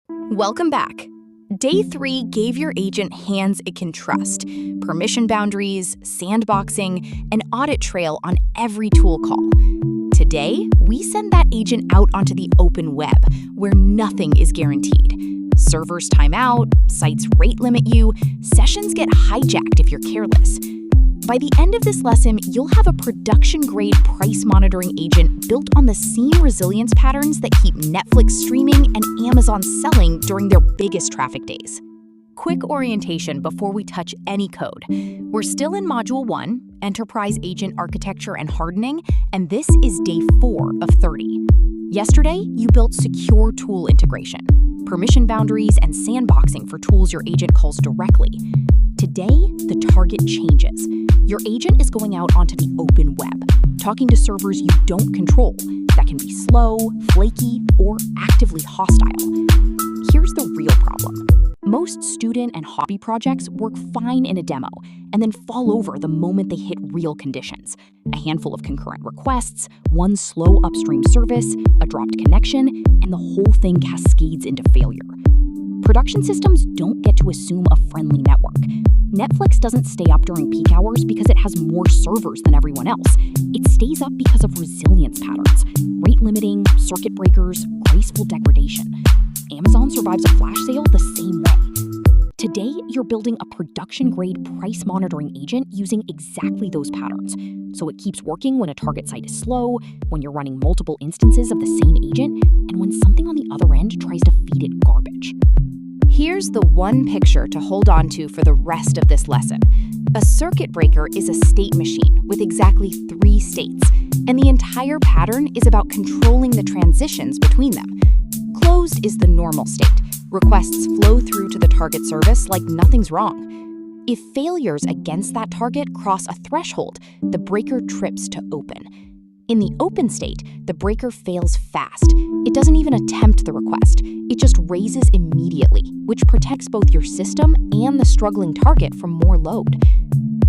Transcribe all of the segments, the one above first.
Welcome back. Day 3 gave your agent hands it can trust, permission boundaries, sandboxing, an audit trail on every tool call. Today, we send that agent out onto the open web, where nothing is guaranteed. Servers time out, sites rate limit you, sessions get hijacked if you're careless. By the end of this lesson, you'll have a production-grade price monitoring agent built on the same resilience patterns that keep Netflix streaming and Amazon selling during their biggest traffic days. Quick orientation before we touch any code. We're still in Module 1, Enterprise Agent Architecture and Hardening, and this is Day 4 of 30. Yesterday, you built secure tool integration, permission boundaries, and sandboxing for tools your agent calls directly. Today, the target changes. Your agent is going out onto the open web, talking to servers you don't control that can be slow, flaky, or actively hostile. Here's the real problem. Most student and hobby projects work fine in a demo and then fall over the moment they hit real conditions. A handful of concurrent requests, one slow upstream service, a dropped connection, and the whole thing cascades into failure. Production systems don't get to assume a friendly network. Netflix doesn't stay up during peak hours because it has more servers than everyone else. It stays up because of resilience patterns, rate limiting, circuit breakers, graceful degradation. Amazon survives a flash sale the same way. Today, you're building a production-grade price monitoring agent using exactly those patterns. So it keeps working when a target site is slow, when you're running multiple instances of the same agent, and when something on the other end tries to feed it garbage. Here's the one picture to hold on to for the rest of this lesson. A circuit breaker is a state machine with exactly 3 states, and the entire pattern is about controlling the transitions between them. Closed is the normal state. Requests flow through to the target service like nothing's wrong. If failures against that target cross a threshold, the breaker trips to open. In the open state, the breaker fails fast. It doesn't even attempt the request. It just raises immediately, which protects both your system and the struggling target from more load.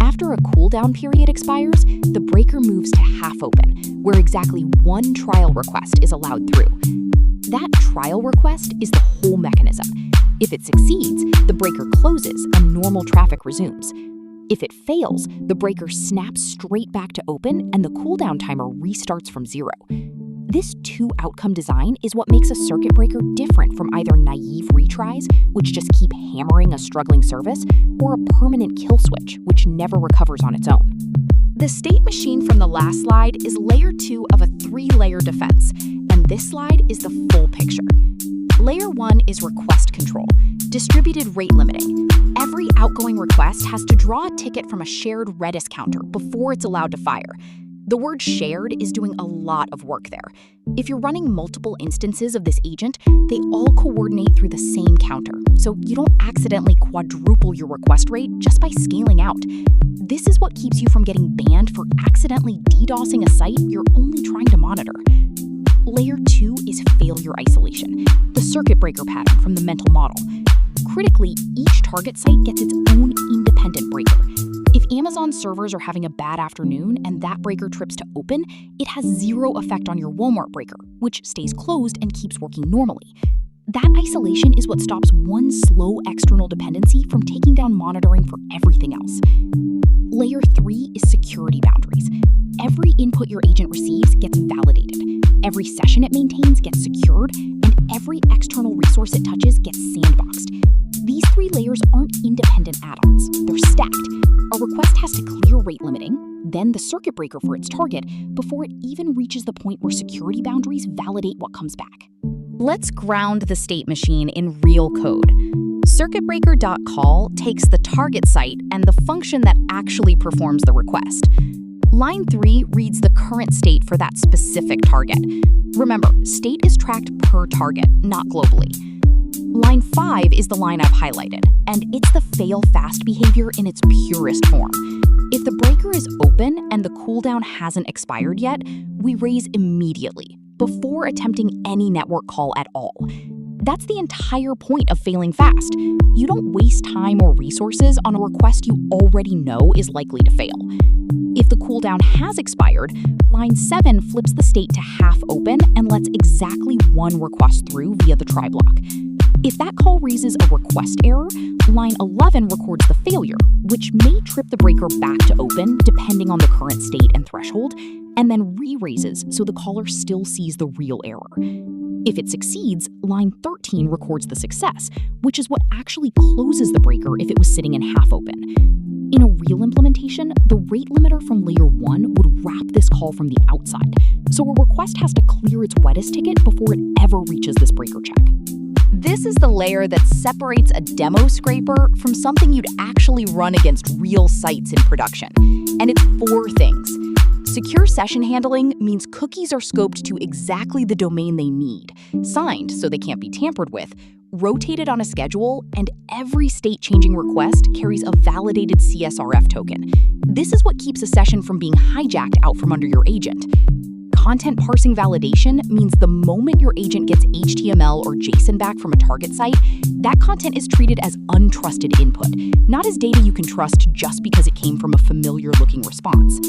After a cooldown period expires, the breaker moves to half open, where exactly one trial request is allowed through. That trial request is the whole mechanism. If it succeeds, the breaker closes and normal traffic resumes. If it fails, the breaker snaps straight back to open and the cooldown timer restarts from 0. This 2-outcome design is what makes a circuit breaker different from either naive retries, which just keep hammering a struggling service, or a permanent kill switch, which never recovers on its own. The state machine from the last slide is layer 2 of a 3-layer defense, and this slide is the full picture. Layer 1 is request control, distributed rate limiting. Every outgoing request has to draw a ticket from a shared Redis counter before it's allowed to fire. The word shared is doing a lot of work there. If you're running multiple instances of this agent, they all coordinate through the same counter, so you don't accidentally quadruple your request rate just by scaling out. This is what keeps you from getting banned for accidentally DDoSing a site you're only trying to monitor. Layer 2 is failure isolation, the circuit breaker pattern from the mental model. Critically, each target site gets its own independent breaker. If Amazon servers are having a bad afternoon and that breaker trips to open, it has 0 effect on your Walmart breaker, which stays closed and keeps working normally. That isolation is what stops one slow external dependency from taking down monitoring for everything else. Layer 3 is security boundaries. Every input your agent receives gets validated. Every session it maintains gets secured, and every external resource it touches gets sandboxed. These 3 layers aren't independent add-ons, they're stacked. A request has to clear rate limiting, then the circuit breaker for its target, before it even reaches the point where security boundaries validate what comes back. Let's ground the state machine in real code. Circuitbreaker.call takes the target site and the function that actually performs the request. Line 3 reads the current state for that specific target. Remember, state is tracked per target, not globally. Line 5 is the line I've highlighted, and it's the fail-fast behavior in its purest form. If the breaker is open and the cooldown hasn't expired yet, we raise immediately, before attempting any network call at all. That's the entire point of failing fast. You don't waste time or resources on a request you already know is likely to fail. If the cooldown has expired, line 7 flips the state to half open and lets exactly one request through via the try block. If that call raises a request error, line 11 records the failure, which may trip the breaker back to open depending on the current state and threshold, and then re-raises so the caller still sees the real error. If it succeeds, line 13 records the success, which is what actually closes the breaker if it was sitting in half open. In a real implementation, the rate limiter from layer 1 would wrap this call from the outside, so a request has to clear its wettest ticket before it ever reaches this breaker check. This is the layer that separates a demo scraper from something you'd actually run against real sites in production. And it's 4 things. Secure session handling means cookies are scoped to exactly the domain they need, signed so they can't be tampered with, rotated on a schedule, and every state-changing request carries a validated CSRF token. This is what keeps a session from being hijacked out from under your agent. Content parsing validation means the moment your agent gets HTML or JSON back from a target site, that content is treated as untrusted input, not as data you can trust just because it came from a familiar-looking response.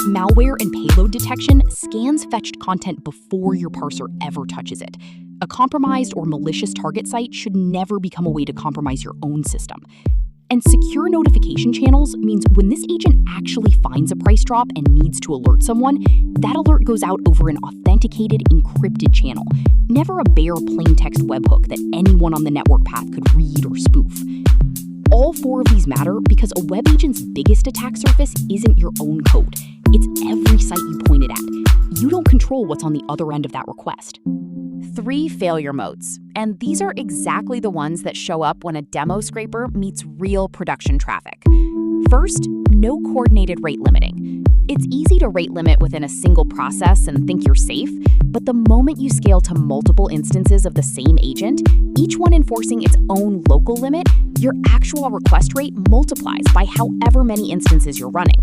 Malware and payload detection scans fetched content before your parser ever touches it. A compromised or malicious target site should never become a way to compromise your own system. And secure notification channels means when this agent actually finds a price drop and needs to alert someone, that alert goes out over an authenticated, encrypted channel, never a bare plain-text webhook that anyone on the network path could read or spoof. All 4 of these matter because a web agent's biggest attack surface isn't your own code. It's every site you point it at. You don't control what's on the other end of that request. 3 failure modes, and these are exactly the ones that show up when a demo scraper meets real production traffic. First, no coordinated rate limiting. It's easy to rate limit within a single process and think you're safe, but the moment you scale to multiple instances of the same agent, each one enforcing its own local limit, your actual request rate multiplies by however many instances you're running.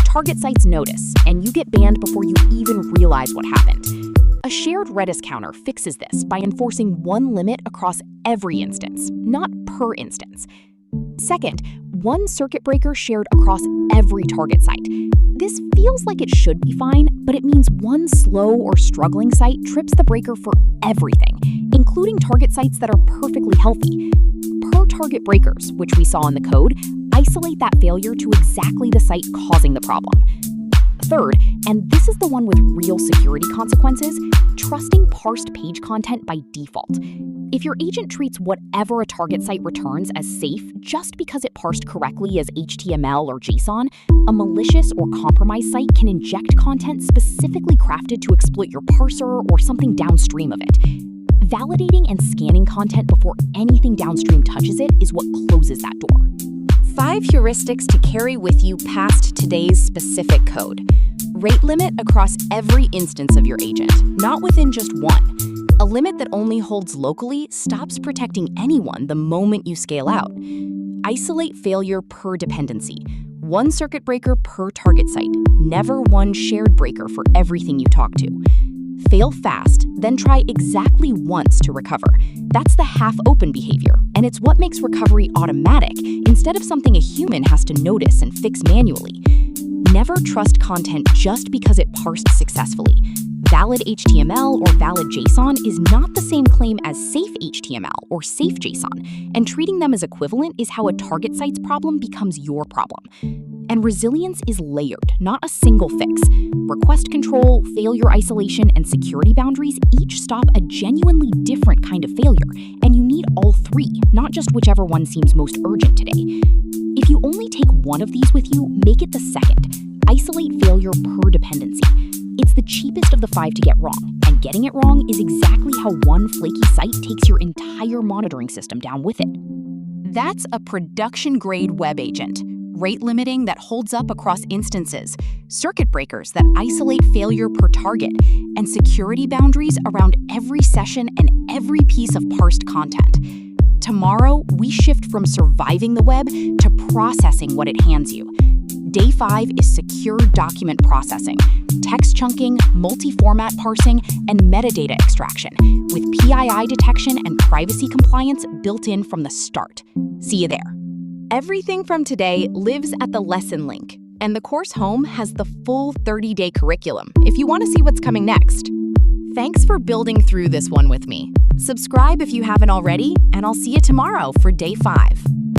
Target sites notice, and you get banned before you even realize what happened. A shared Redis counter fixes this by enforcing one limit across every instance, not per instance. Second, one circuit breaker shared across every target site. This feels like it should be fine, but it means one slow or struggling site trips the breaker for everything, including target sites that are perfectly healthy. Per target breakers, which we saw in the code, isolate that failure to exactly the site causing the problem. Third, and this is the one with real security consequences, trusting parsed page content by default. If your agent treats whatever a target site returns as safe just because it parsed correctly as HTML or JSON, a malicious or compromised site can inject content specifically crafted to exploit your parser or something downstream of it. Validating and scanning content before anything downstream touches it is what closes that door. 5 heuristics to carry with you past today's specific code. Rate limit across every instance of your agent, not within just one. A limit that only holds locally stops protecting anyone the moment you scale out. Isolate failure per dependency. One circuit breaker per target site, never one shared breaker for everything you talk to. Fail fast, then try exactly once to recover. That's the half-open behavior, and it's what makes recovery automatic instead of something a human has to notice and fix manually. Never trust content just because it parsed successfully. Valid HTML or valid JSON is not the same claim as safe HTML or safe JSON, and treating them as equivalent is how a target site's problem becomes your problem. And resilience is layered, not a single fix. Request control, failure isolation, and security boundaries each stop a genuinely different kind of failure, and you need all 3, not just whichever one seems most urgent today. If you only take one of these with you, make it the second. Isolate failure per dependency. It's the cheapest of the 5 to get wrong, and getting it wrong is exactly how one flaky site takes your entire monitoring system down with it. That's a production-grade web agent. Rate limiting that holds up across instances, circuit breakers that isolate failure per target, and security boundaries around every session and every piece of parsed content. Tomorrow, we shift from surviving the web to processing what it hands you. Day 5 is secure document processing, text chunking, multi-format parsing, and metadata extraction, with PII detection and privacy compliance built in from the start. See you there. Everything from today lives at the lesson link, and the course home has the full 30-day curriculum if you want to see what's coming next. Thanks for building through this one with me. Subscribe if you haven't already, and I'll see you tomorrow for day 5.